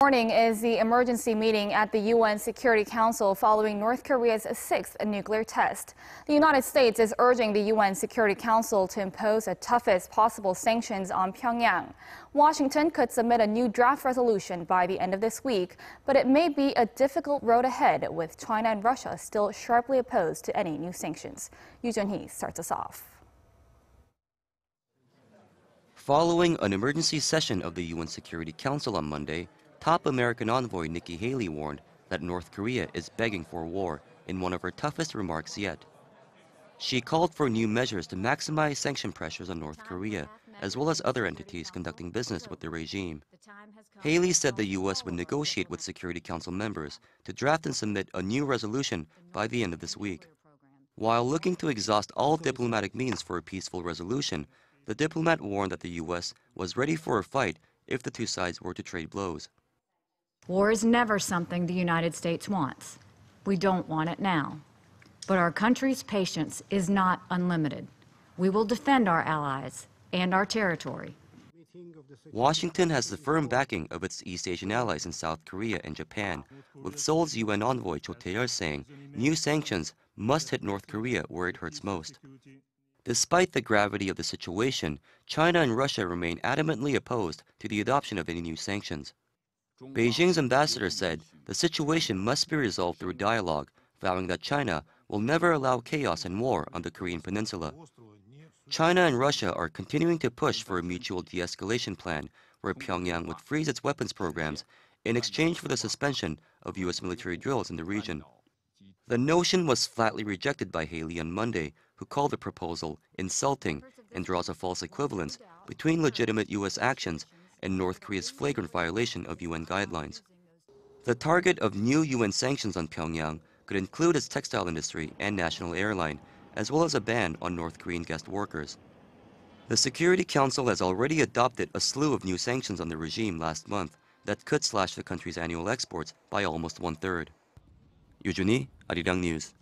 Morning is the emergency meeting at the UN Security Council following North Korea's sixth nuclear test. The United States is urging the UN Security Council to impose the toughest possible sanctions on Pyongyang. Washington could submit a new draft resolution by the end of this week, but it may be a difficult road ahead with China and Russia still sharply opposed to any new sanctions. Joonhee starts us off. Following an emergency session of the UN Security Council on Monday, top American envoy Nikki Haley warned that North Korea is begging for war in one of her toughest remarks yet. She called for new measures to maximize sanction pressures on North Korea, as well as other entities conducting business with the regime. Haley said the U.S. would negotiate with Security Council members to draft and submit a new resolution by the end of this week. While looking to exhaust all diplomatic means for a peaceful resolution, the diplomat warned that the U.S. was ready for a fight if the two sides were to trade blows. War is never something the United States wants. We don't want it now. But our country's patience is not unlimited. We will defend our allies and our territory. Washington has the firm backing of its East Asian allies in South Korea and Japan, with Seoul's UN envoy Cho Tae-yeol saying new sanctions must hit North Korea where it hurts most. Despite the gravity of the situation, China and Russia remain adamantly opposed to the adoption of any new sanctions. Beijing's ambassador said the situation must be resolved through dialogue, vowing that China will never allow chaos and war on the Korean peninsula. China and Russia are continuing to push for a mutual de-escalation plan where Pyongyang would freeze its weapons programs in exchange for the suspension of U.S. military drills in the region. The notion was flatly rejected by Haley on Monday, who called the proposal insulting and draws a false equivalence between legitimate U.S. actions and North Korea's flagrant violation of UN guidelines. The target of new UN sanctions on Pyongyang could include its textile industry and national airline, as well as a ban on North Korean guest workers. The Security Council has already adopted a slew of new sanctions on the regime last month that could slash the country's annual exports by almost one-third. Joonhee, Arirang News.